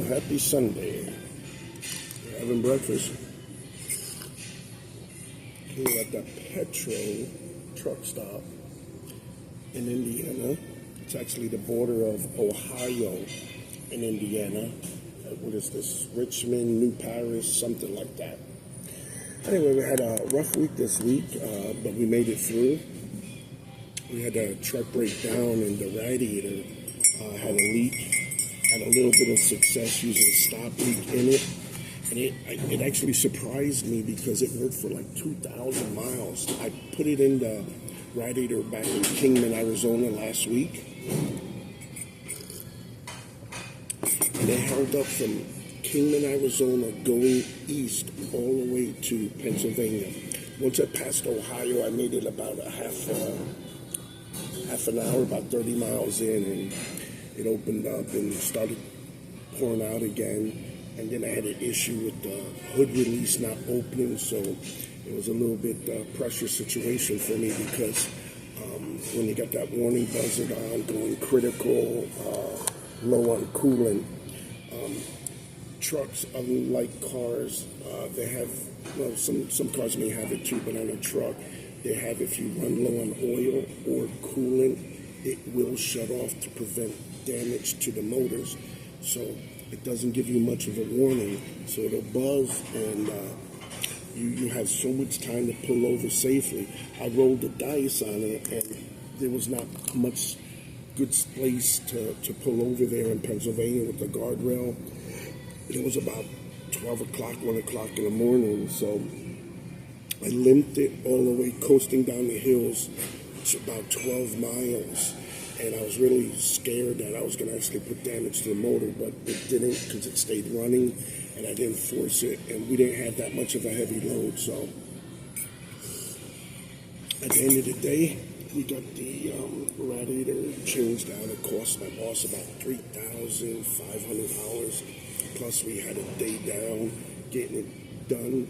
happy Sunday. We're having breakfast here at the Petro TruckStop in Indiana. It's actually the border of Ohio and Indiana. What is this? Richmond, New Paris, something like that. Anyway, we had a rough week this week, but we made it through. We had a truck break down and the radiator had a leak. Had a little bit of success using a stop leak in it. And it actually surprised me because it worked for like 2,000 miles. I put it in the radiator back in Kingman, Arizona last week. And it held up from Kingman, Arizona, going east all the way to Pennsylvania. Once I passed Ohio, I made it about a half an hour, about 30 miles in, and it opened up and started pouring out again. And then I had an issue with the hood release not opening, so it was a little bit pressure situation for me because when you got that warning buzzer on, going critical, low on coolant, trucks, unlike cars, they have, well, some cars may have it too, but on a truck, they have, if you run low on oil or coolant, it will shut off to prevent damage to the motors. So it doesn't give you much of a warning. So it'll buzz and you have so much time to pull over safely. I rolled the dice on it and there was not much good space to pull over there in Pennsylvania with the guardrail. It was about 12 o'clock, 1 o'clock in the morning. So I limped it all the way, coasting down the hills. It's about 12 miles. And I was really scared that I was going to actually put damage to the motor, but it didn't because it stayed running and I didn't force it. And we didn't have that much of a heavy load. So at the end of the day, we got the radiator changed out. It cost my boss about $3,500. Plus we had a day down getting it done.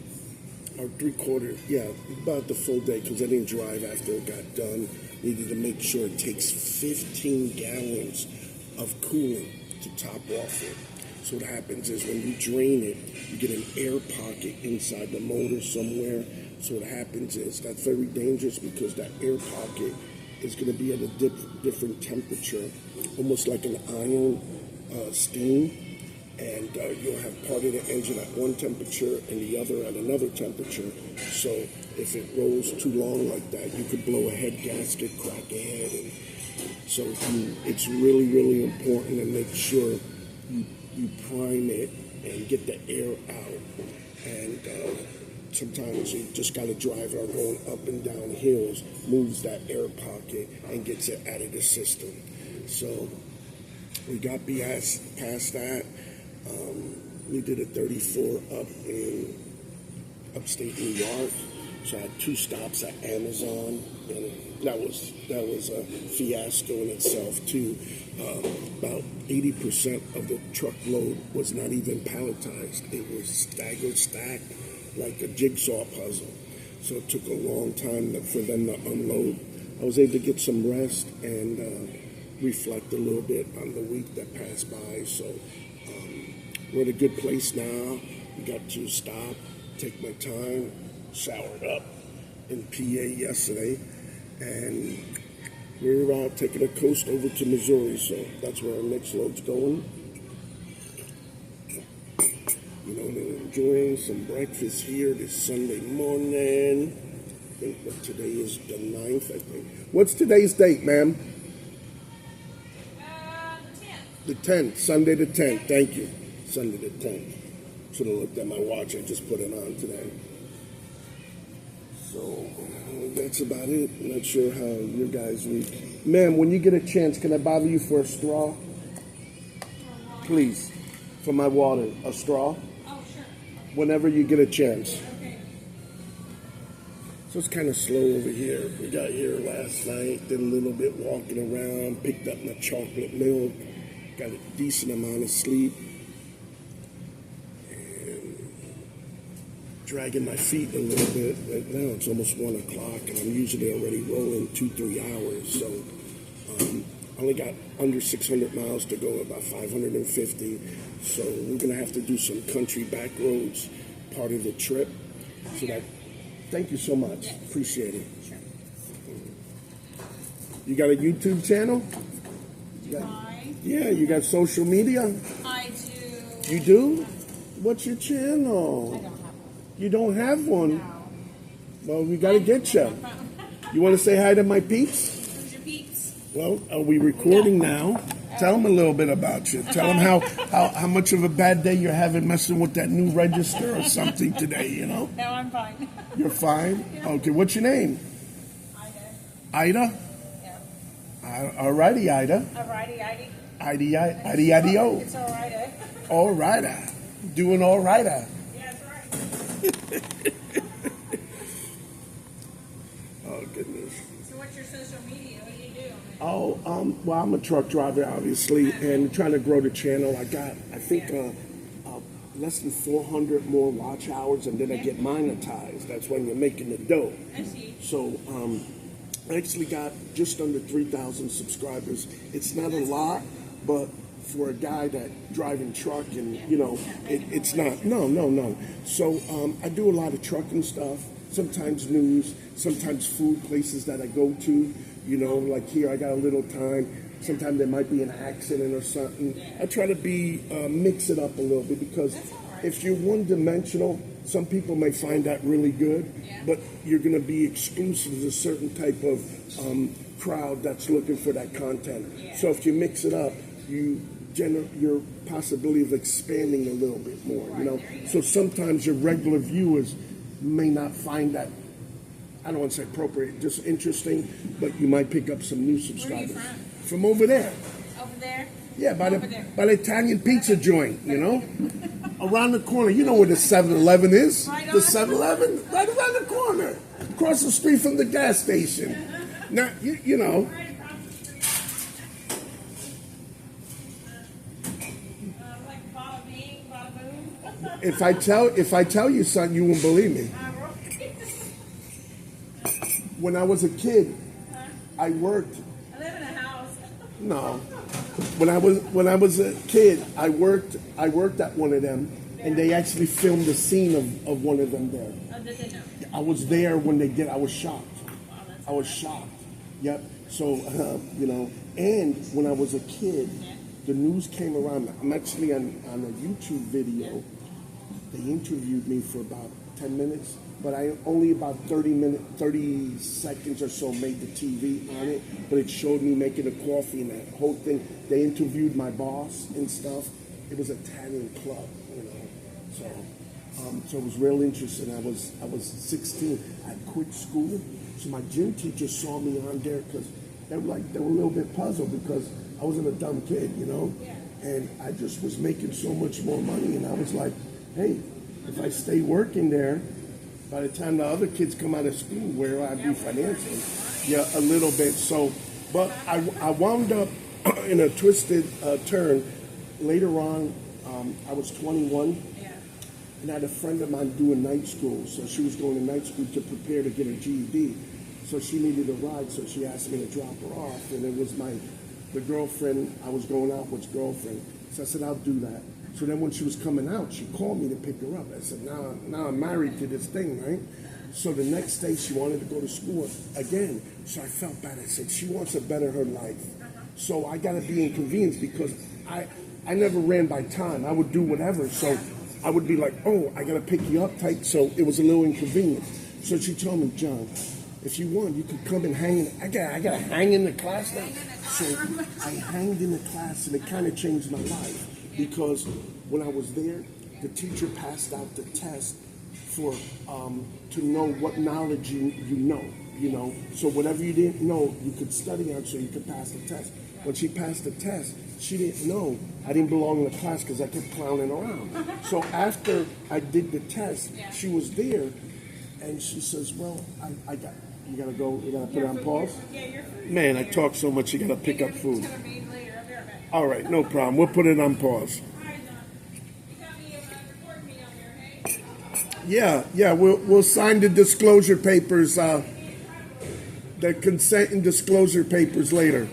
Or about the full day because I didn't drive after it got done. Needed to make sure it takes 15 gallons of coolant to top off it. So what happens is when you drain it, you get an air pocket inside the motor somewhere. So what happens is that's very dangerous because that air pocket is going to be at a different temperature, almost like an iron steam. And you'll have part of the engine at one temperature and the other at another temperature. So if it rolls too long like that, you could blow a head gasket, crack a head. And so it's really, really important to make sure you prime it and get the air out. And sometimes you just got to drive it going up and down hills, moves that air pocket and gets it out of the system. So we got past that. We did a 34 up in upstate New York. So I had 2 stops at Amazon, and that was a fiasco in itself too. About 80% of the truckload was not even palletized. It was staggered, stacked like a jigsaw puzzle. So it took a long time for them to unload. I was able to get some rest and reflect a little bit on the week that passed by. So we're at a good place now. We got to stop, take my time, showered up in PA yesterday, and we're taking a coast over to Missouri, so that's where our next load's going. You know, enjoying some breakfast here this Sunday morning. I think that today is the 9th, I think. What's today's date, ma'am? The 10th, Sunday the 10th, thank you. Sunday the 10th. Should have looked at my watch. I just put it on today. So that's about it. I'm not sure how your guys' week. Ma'am, when you get a chance, can I bother you for a straw? Please. For my water. A straw? Oh, sure. Whenever you get a chance. Okay. So it's kind of slow over here. We got here last night, did a little bit walking around, picked up my chocolate milk, got a decent amount of sleep. Dragging my feet a little bit. Right now it's almost 1 o'clock and I'm usually already rolling 2-3 hours. So I only got under 600 miles to go, about 550. So we're gonna have to do some country back roads part of the trip. So that, thank you so much. Yes. Appreciate it. Sure. You got a YouTube channel? Yeah, you got social media? I do. You do? What's your channel? I don't have one. You don't have one? No. Well, we got to get you. You want to say hi to my peeps? Who's your peeps? Well, are we recording now? Tell them a little bit about you. Tell them how much of a bad day you're having messing with that new register or something today, you know? No, I'm fine. You're fine? Okay, what's your name? Ida. Ida? Yeah. All righty, Ida. Alrighty, Ida. Idio. It's alright, eh? All righty. Doing all righty. Yeah, that's right. Oh, goodness. So what's your social media? What do you do? Oh, well, I'm a truck driver, obviously, and trying to grow the channel. I got, I think, less than 400 more watch hours, and then I get monetized. That's when you're making the dough. I see. So, I actually got just under 3,000 subscribers. It's not a lot, but for a guy that driving truck and, you know, it's not. No. So I do a lot of trucking stuff, sometimes news, sometimes food places that I go to, you know, like here I got a little time. Sometimes there might be an accident or something. I try to mix it up a little bit because if you're one-dimensional, some people may find that really good, but you're going to be exclusive to a certain type of crowd that's looking for that content. So if you mix it up, your possibility of expanding a little bit more, you know. So sometimes your regular viewers may not find that, I don't want to say appropriate, just interesting, but you might pick up some new subscribers. Where are you from over there. Over there? Yeah, by the Italian pizza joint, you know. Around the corner. You know where the 7-Eleven is? Right the 7-Eleven? Right around the corner. Across the street from the gas station. Now, you know. Like bada bing, bada boom. If I tell you something, you won't believe me. When I was a kid, I worked. I live in a house. No. When I was a kid, I worked at one of them, and they actually filmed the scene of one of them there. Oh, did they know? I was there when they did. I was shocked. I was shocked. Yep. So you know, and when I was a kid, the news came around. I'm actually on a YouTube video. They interviewed me for about 10 minutes, but I only about 30 seconds or so made the TV on it. But it showed me making a coffee and that whole thing. They interviewed my boss and stuff. It was an Italian club, you know. So it was real interesting. I was 16. I quit school, so my gym teacher saw me on there because they were a little bit puzzled because I wasn't a dumb kid, you know. And I just was making so much more money, and I was like, hey, if I stay working there, by the time the other kids come out of school, where will I be financially? Yeah, a little bit. So, but I wound up in a twisted turn. Later on, I was 21, and I had a friend of mine doing night school. So she was going to night school to prepare to get her GED. So she needed a ride, so she asked me to drop her off. And it was the girlfriend I was going out with girlfriend. So I said, I'll do that. So then when she was coming out, she called me to pick her up. I said, now I'm married to this thing, right? So the next day she wanted to go to school again. So I felt bad. I said, she wants to better her life. So I got to be inconvenienced because I never ran by time. I would do whatever. So I would be like, oh, I got to pick you up tight. So it was a little inconvenient. So she told me, John, if you want, you could come and hang. I got to hang in the class now. So I hanged in the class, and it kind of changed my life. Because when I was there, the teacher passed out the test for to know what knowledge you know, you know. So whatever you didn't know, you could study on so you could pass the test. When she passed the test, she didn't know I didn't belong in the class because I kept clowning around. So after I did the test, she was there, and she says, well, you got to go, you got to put it on pause? Man, I talk so much, you got to pick up food. All right, no problem. We'll put it on pause. Yeah, we'll sign the disclosure papers, the consent and disclosure papers later.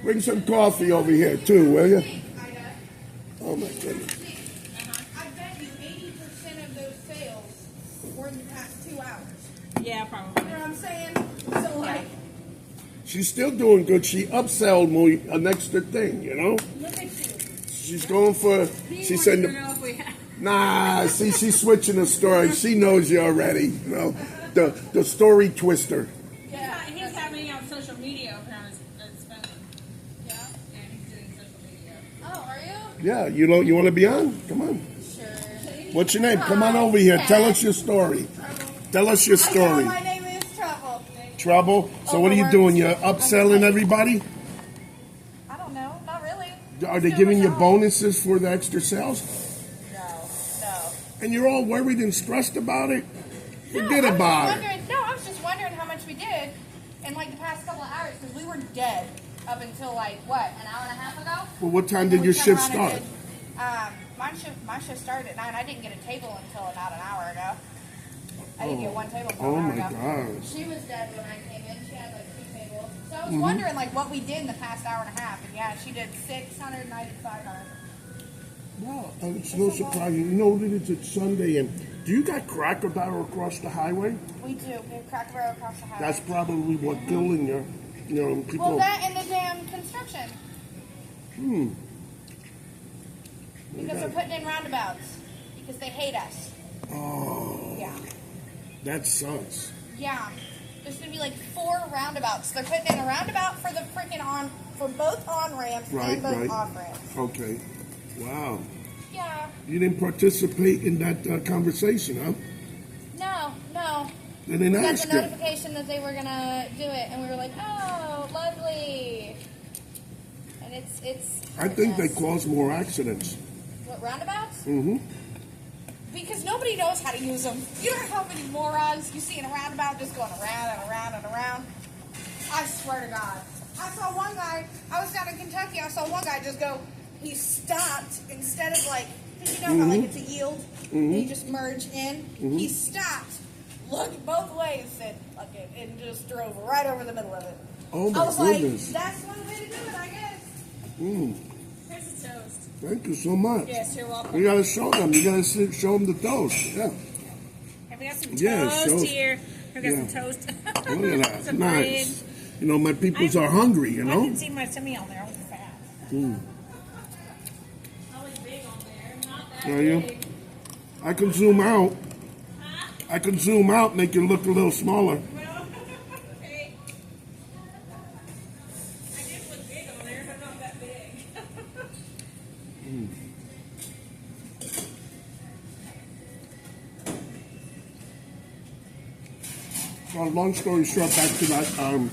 Bring some coffee over here too, will you? Oh my goodness. I bet you 80% of those sales were in the past 2 hours. Yeah, probably. You know what I'm saying? So like, She's still doing good. She upsold me an extra thing, you know? look at you. She's going for, she said, nah, see, she's switching the story. She knows you already, you know? The story twister. Yeah, he's got me on social media apparently. Yeah. Yeah, he's doing social media. Oh, are you? Yeah, you want to be on? Come on. Sure. What's your name? Come on over here. Tell us your story. Tell us your story. My name is Trouble. Trouble? So what are you doing? You're upselling everybody? I don't know. Not really. Are they giving you bonuses for the extra sales? No. And you're all worried and stressed about it? Forget about it. No, I was just wondering how much we did in like the past couple of hours because we were dead up until like what, an hour and a half ago? Well, what time did your shift start? My shift started at 9. I didn't get a table until about an hour ago. I didn't get one table until Oh an hour my ago. God. She was dead when I came in. She had like 2 tables. So I was wondering like what we did in the past hour and a half. And yeah, she did 695. Well, it's no surprise. You know that it's Sunday, and do you got Cracker Barrel across the highway? We do. We have Cracker Barrel across the highway. That's probably what killing you. You know, people. Well, that and the damn construction. Because they're putting in roundabouts. Because they hate us. Oh, Yeah. that sucks. Yeah. There's going to be like 4 roundabouts. They're putting in a roundabout for the freaking for both on ramps and both off ramps. Okay. Wow. Yeah. You didn't participate in that conversation, huh? No. They didn't We got ask the you. notification that they were going to do it, and we were like, oh, lovely. And it's. I think they cause more accidents. What, roundabouts? Mm-hmm. Because nobody knows how to use them. You know how many morons you see in a roundabout just going around and around and around? I swear to God. I saw one guy, I was down in Kentucky, I saw one guy just go, he stopped instead of like, you know how like it's a yield? And you just merge in? He stopped, looked both ways, said, fuck it, and just drove right over the middle of it. Oh my I was goodness. like, that's one way to do it, I guess. Here's the toast. Thank you so much. Yes, you're welcome. You gotta show them. You gotta show them the toast. Yeah. And we got some Yeah, toast show- here. We got yeah. some toast. Look at that. Some Nice. bread. You know, my peoples are hungry, you I know? can see my tummy on there. I'm fat. Always big on there. Not that Are you? big. I can zoom out. I can zoom out, make it look a little smaller. Well, okay. I did look big on there, but not that big. Well, long story short, back to that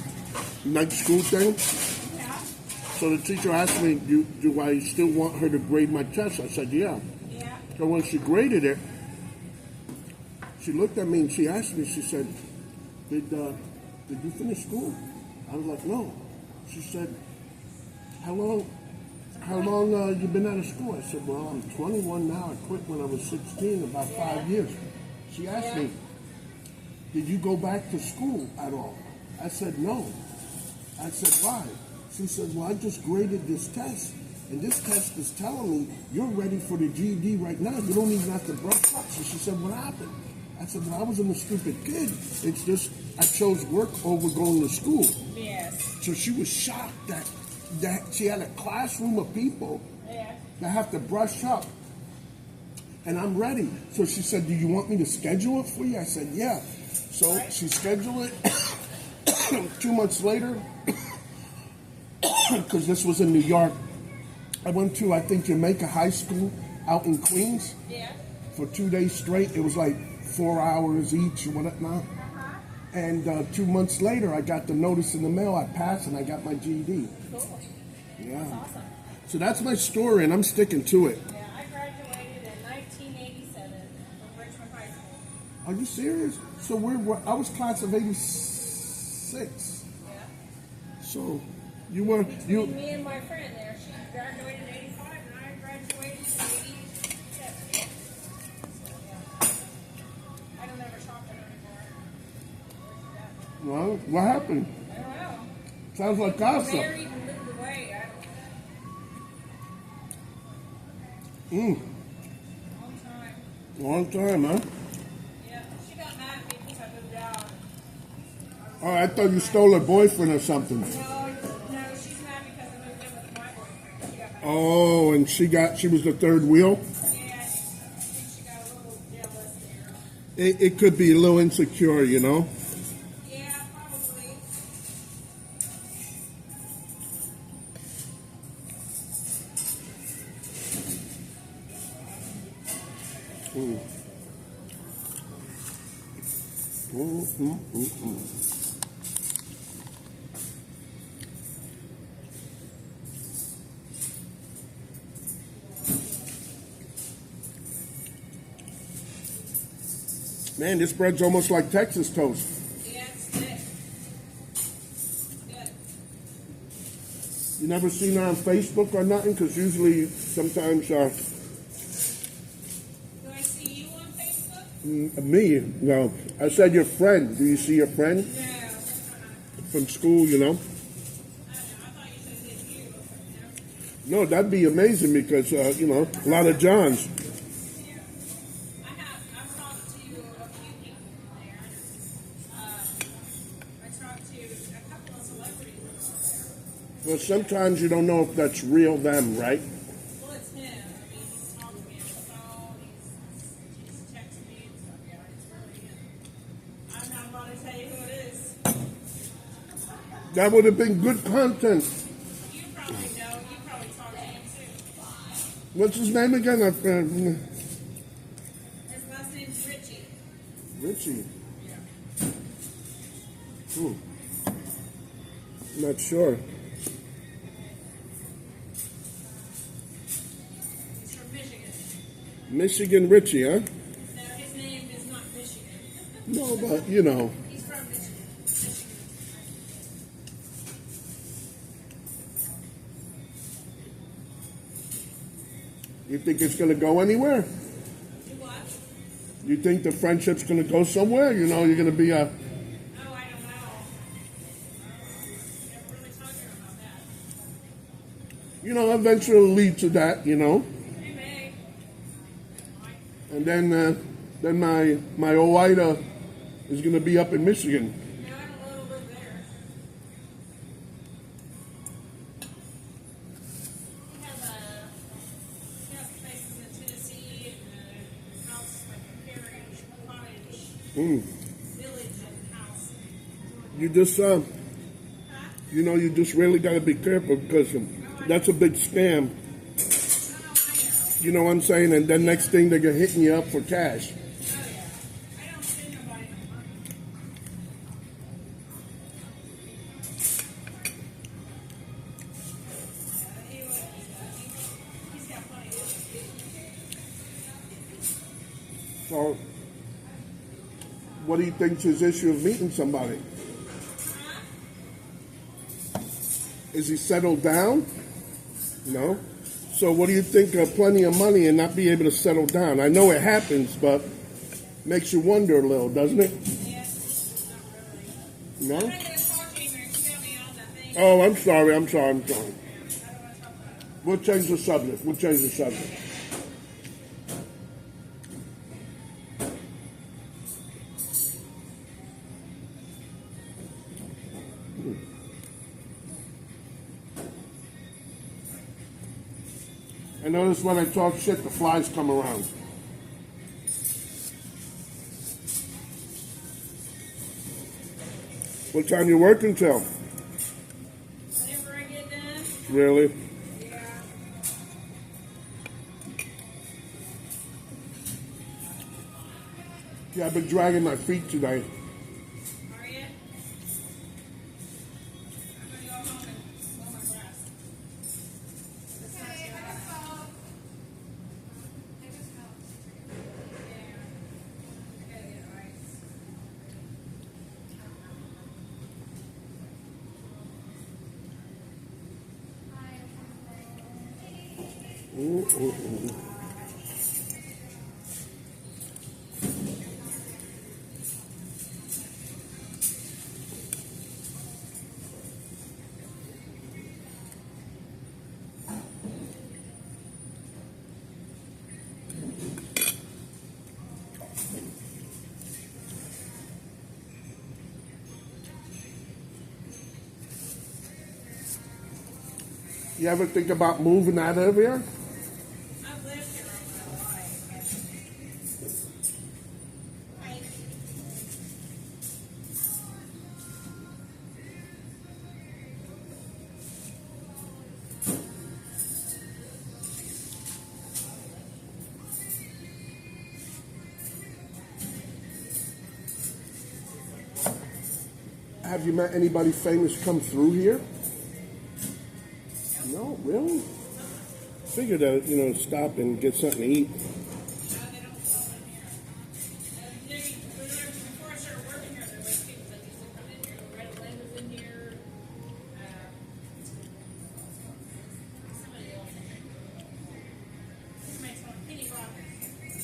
night school thing. Yeah. So the teacher asked me, do I still want her to grade my test? I said, yeah. Yeah. So when she graded it, she looked at me and she asked me, she said, did you finish school? I was like, no. She said, how long you been out of school? I said, well, I'm 21 now. I quit when I was 16, about 5 years. She asked me, did you go back to school at all? I said, no. I said, why? She said, well, I just graded this test, and this test is telling me you're ready for the GED right now. You don't even have to brush up. So she said, what happened? I said, well, I wasn't a stupid kid. It's just I chose work over going to school. Yes. So she was shocked that she had a classroom of people that have to brush up, and I'm ready. So she said, do you want me to schedule it for you? I said, yeah. So she scheduled it 2 months later, because this was in New York. I went to, I think, Jamaica High School out in Queens Yeah. for 2 days straight. It was like 4 hours each or whatnot. And 2 months later, I got the notice in the mail. I passed and I got my GED. Cool. Yeah. That's awesome. So that's my story, and I'm sticking to it. Yeah, I graduated in 1987 from Richmond High School. Are you serious? So I was class of 86. Yeah. So you were Between me and my friend there, she graduated in 85 and I graduated in 87. So, yeah. I don't ever talk to her anymore. Where's she at? Well, what happened? I don't know. Sounds like gossip. Married and moved away. Mm. Long time. Long time, huh? Yeah, she got mad at me because I moved out. Oh, I thought you stole her boyfriend or something. No, she's mad because I moved in with my boyfriend. She got mad. Oh, and she was the third wheel? Yeah, I think she got a little jealous there. It could be a little insecure, you know? Yeah, probably. Mm. Mm. Man, this bread's almost like Texas toast. Yeah, it's thick. Good. You never seen her on Facebook or nothing? Because usually, sometimes, Do I see you on Facebook? me, no. I said your friend. Do you see your friend No. from school, you know? I don't know. I thought you said it's you. No, that'd be amazing because, you know, a lot of Johns. Yeah. I've talked to a few people there. I talked to a couple of celebrities over there. Well, sometimes you don't know if that's real them, right? Well, it's him. I mean, he's talked to me on the phone. He's texted me and stuff. Yeah, it's really him. I'm not about to tell you who it is. That would have been good content. You probably know. You probably talked to him too. What's his name again? His last name's Richie. Richie. Yeah. Not sure. He's from Michigan. Michigan Richie, huh? No, his name is not Michigan. No, but, you know. He's from Michigan. You think it's going to go anywhere? You what? You think the friendship's going to go somewhere? You know, you're going to be a... Oh, I don't know. Never really talked to her about that. You know, eventually it'll lead to that, you know. Hey, May. And then my old Ida is going to be up in Michigan. No, I don't live there. He has places in Tennessee and a house like a carriage, cottage, village and house. You just, you know, you just really got to be careful because that's a big scam. Oh, I know. You know what I'm saying? And then next thing they're hitting you up for cash. Oh, yeah. I don't send nobody no money. He's got plenty of money. So, what do you think's his issue of meeting somebody? Is he settled down? No. So what do you think of plenty of money and not be able to settle down? I know it happens, but makes you wonder a little, doesn't it? Yeah, not No? really. I'm not going to talk to you anymore. You got me on that thing. Oh, I'm sorry. I don't want to talk about it. We'll change the subject. I notice when I talk shit, the flies come around. What time you working till? Whenever I get done, Really? yeah. Yeah, I've been dragging my feet today. Are you? I'm going to go home and mow my grass. Okay, I just help. I just help. Yeah. I got to get ice. You ever think about moving out of here? I've lived here all my life. Have you met anybody famous come through here? No, really? Figured out, stop and get something to eat. No, they don't sell in here. Before I started working here, there was people that used to come in here. Red Lane was in here. Somebody else. Who makes one? Penny Rockers.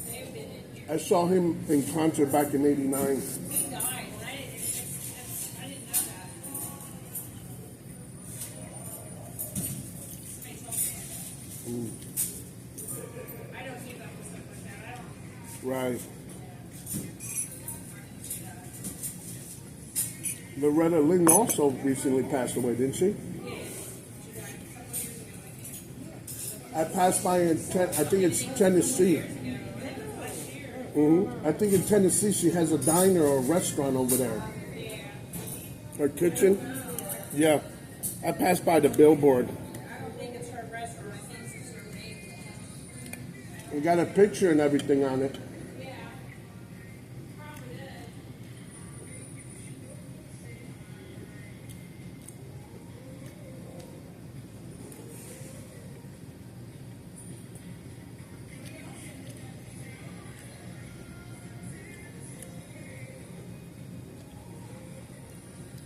They've been in here. I saw him in concert back in '89. He died, and I didn't know that. Makes no sense. I don't keep up with stuff like that. I don't. Right. Loretta Lynn also recently passed away, didn't she? I passed by I think it's Tennessee. I think in Tennessee she has a diner or a restaurant over there. Her kitchen? Yeah. I passed by the billboard. I don't think it's her restaurant. I think it's her name. We got a picture and everything on it. Yeah. Probably is.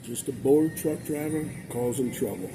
Just a bored truck driver causing trouble.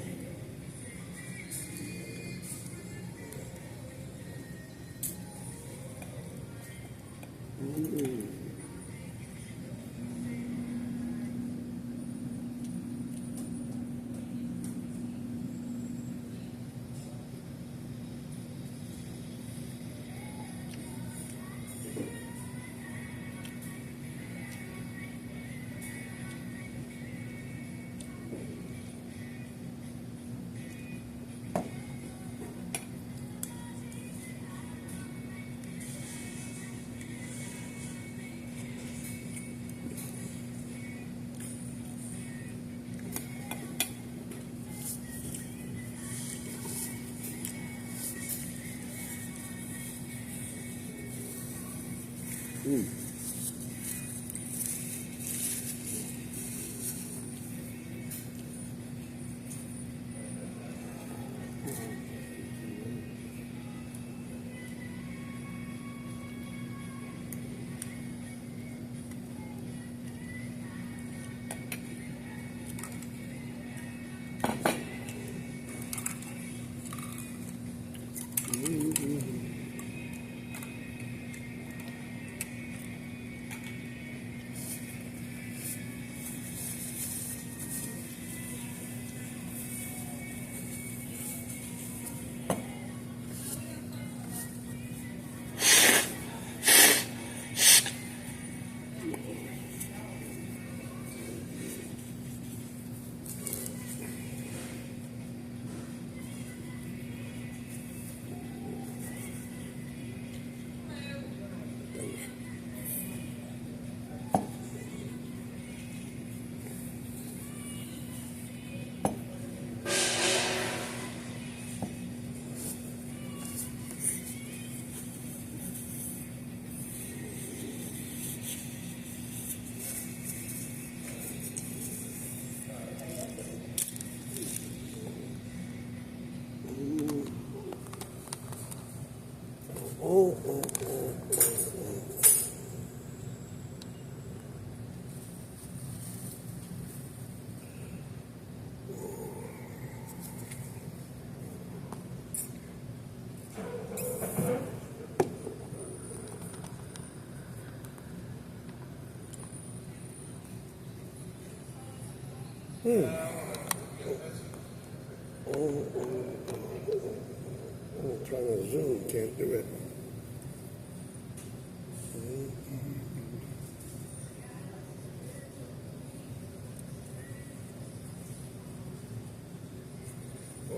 I'm trying to zoom, can't do it.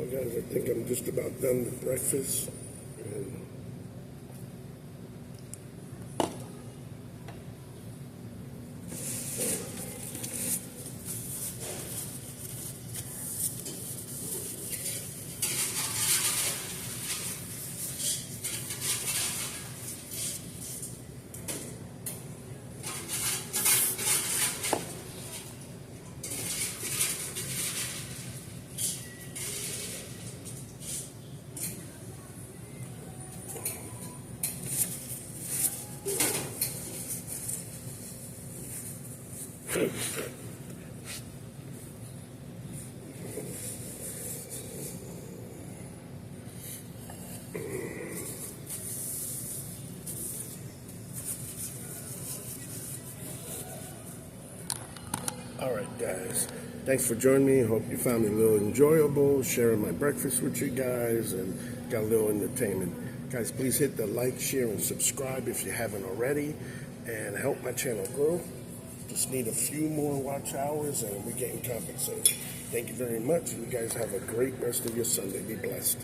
Well, guys, I think I'm just about done with breakfast. And all right, guys. Thanks for joining me. Hope you found me a little enjoyable, sharing my breakfast with you guys, and got a little entertainment. Guys, please hit the like, share, and subscribe if you haven't already, and help my channel grow. Just need a few more watch hours, and we're getting compensated. Thank you very much. You guys have a great rest of your Sunday. Be blessed.